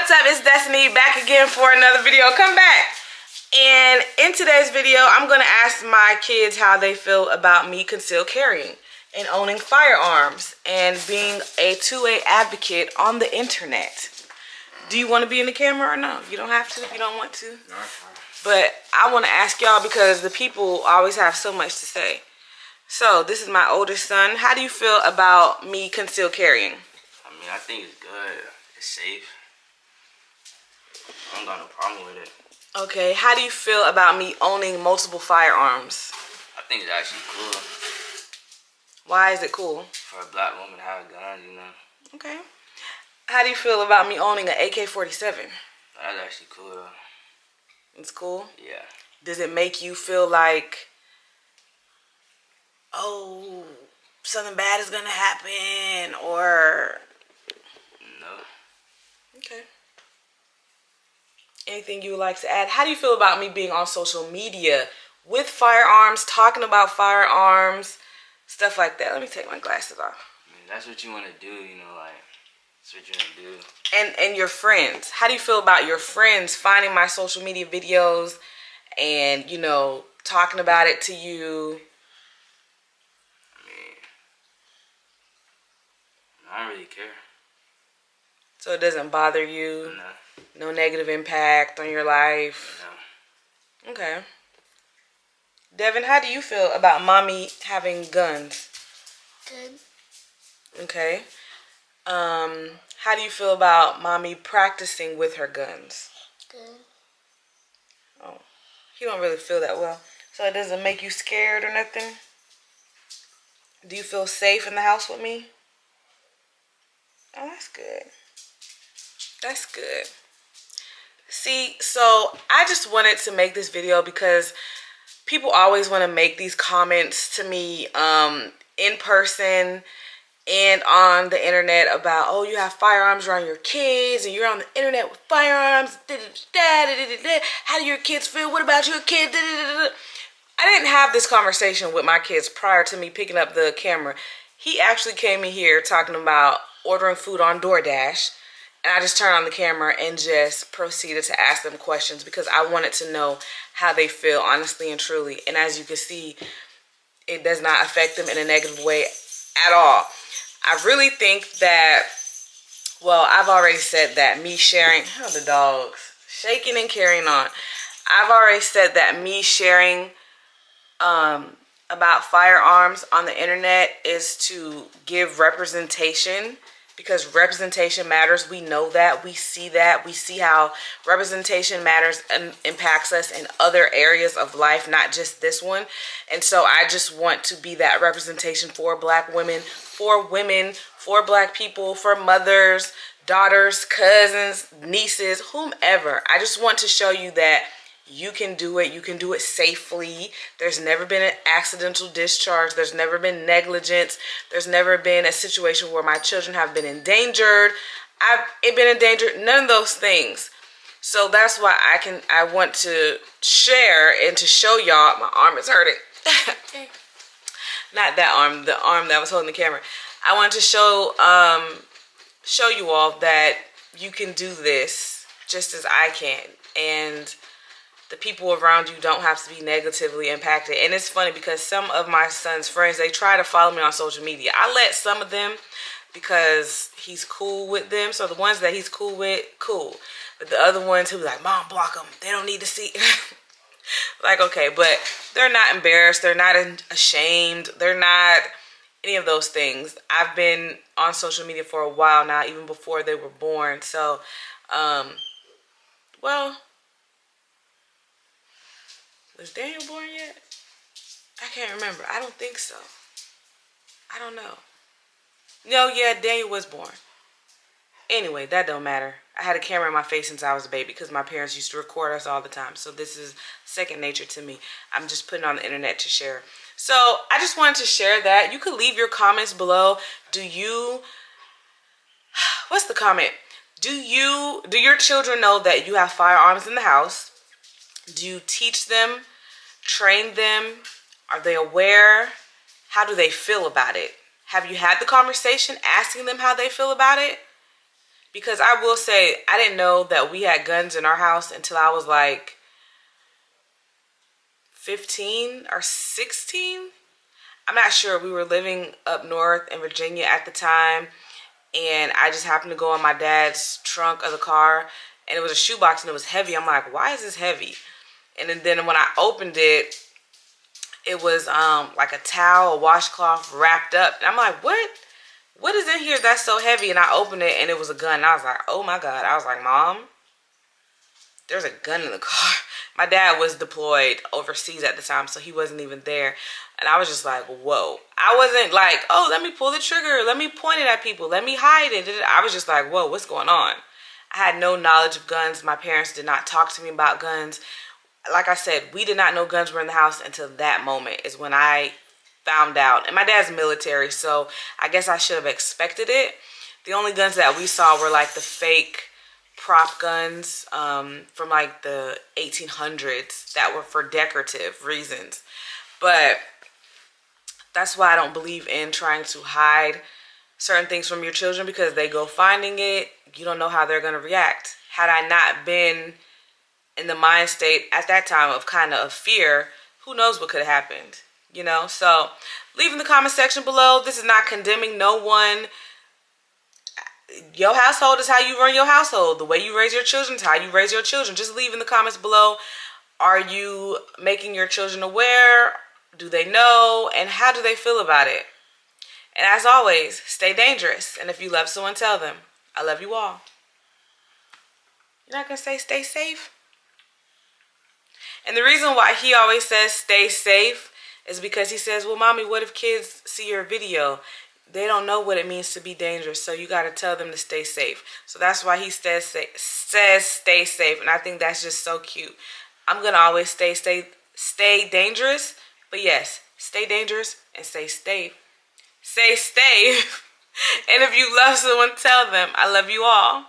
what's up? It's Destaynee back again for another video. Come back. And in today's video, I'm going to ask my kids how they feel about me concealed carrying and owning firearms and being a 2A advocate on the internet. Do you want to be in the camera or no? You don't have to if you don't want to. No, but I want to ask y'all because the people always have so much to say. So this is my oldest son. How do you feel about me concealed carrying? I mean, I think it's good. It's safe. I don't got no problem with it. Okay, how do you feel about me owning multiple firearms? I think it's actually cool. Why is it cool? For a black woman to have a gun, you know. Okay. How do you feel about me owning an AK-47? That's actually cool, though. It's cool? Yeah. Does it make you feel like, oh, something bad is gonna happen, or? No. Okay. Anything you would like to add? How do you feel about me being on social media with firearms, talking about firearms, stuff like that? Let me take my glasses off. I mean, that's what you want to do, you know, like, that's what you want to do. And your friends. How do you feel about your friends finding my social media videos and, you know, talking about it to you? I don't really care. So it doesn't bother you? No. No negative impact on your life? No. Okay. Devin, how do you feel about mommy having guns? Good. Okay. How do you feel about mommy practicing with her guns? Good. Oh, he don't really feel that well. So it doesn't make you scared or nothing? Do you feel safe in the house with me? Oh, that's good. That's good. See, so I just wanted to make this video because people always want to make these comments to me in person and on the internet about, oh, you have firearms around your kids and you're on the internet with firearms. How do your kids feel? What about your kids? I didn't have this conversation with my kids prior to me picking up the camera. He actually came in here talking about ordering food on DoorDash, and I just turned on the camera and just proceeded to ask them questions because I wanted to know how they feel honestly and truly. And as you can see, it does not affect them in a negative way at all. I really think that, well, I've already said that me sharing, oh, the dogs, shaking and carrying on. I've already said that me sharing about firearms on the internet is to give representation, because representation matters. We know that. We see that. We see how representation matters and impacts us in other areas of life, not just this one. And so I just want to be that representation for black women, for black people, for mothers, daughters, cousins, nieces, whomever. I just want to show you that you can do it. You can do it safely. There's never been an accidental discharge. There's never been negligence. There's never been a situation where my children have been endangered. I've been endangered. None of those things. So that's why I want to share and to show y'all. My arm is hurting. Not that arm, the arm that was holding the camera. I want to show you all that you can do this just as I can. And the people around you don't have to be negatively impacted. And it's funny because some of my son's friends, they try to follow me on social media. I let some of them because he's cool with them. So the ones that he's cool with, cool. But the other ones who be like, Mom, block them. They don't need to see. Like, okay, but they're not embarrassed. They're not ashamed. They're not any of those things. I've been on social media for a while now, even before they were born. So, well, was Daniel born yet? I can't remember. I don't think so. I don't know. No, yeah, Daniel was born. Anyway, that don't matter. I had a camera in my face since I was a baby because my parents used to record us all the time. So this is second nature to me. I'm just putting it on the internet to share. So I just wanted to share that. You could leave your comments below. What's the comment? Do your children know that you have firearms in the house? Do you teach them, train them? Are they aware? How do they feel about it? Have you had the conversation asking them how they feel about it? Because I will say, I didn't know that we had guns in our house until I was like 15 or 16. I'm not sure. We were living up north in Virginia at the time, and I just happened to go in my dad's trunk of the car, and it was a shoebox and it was heavy. I'm like, why is this heavy? And then when I opened it, it was like a towel, a washcloth wrapped up. And I'm like, what is in here that's so heavy? And I opened it and it was a gun. And I was like, oh my God. I was like, Mom, there's a gun in the car. My dad was deployed overseas at the time, so he wasn't even there. And I was just like, whoa. I wasn't like, oh, let me pull the trigger. Let me point it at people. Let me hide it. I was just like, whoa, what's going on? I had no knowledge of guns. My parents did not talk to me about guns. Like I said, we did not know guns were in the house until that moment is when I found out. And my dad's military, so I guess I should have expected it. The only guns that we saw were like the fake prop guns from like the 1800s that were for decorative reasons. But that's why I don't believe in trying to hide certain things from your children, because they go finding it. You don't know how they're going to react. Had I not been in the mind state at that time of kind of fear, who knows what could have happened, you know? So leave in the comment section below. This is not condemning no one. Your household is how you run your household. The way you raise your children is how you raise your children. Just leave in the comments below. Are you making your children aware? Do they know? And how do they feel about it? And as always, stay dangerous. And if you love someone, tell them, I love you all. You're not going to say stay safe? And the reason why he always says stay safe is because he says, well, Mommy, what if kids see your video? They don't know what it means to be dangerous, so you got to tell them to stay safe. So that's why he says stay safe, and I think that's just so cute. I'm going to always stay dangerous, but yes, stay dangerous and stay safe. Stay safe. And if you love someone, tell them, I love you all.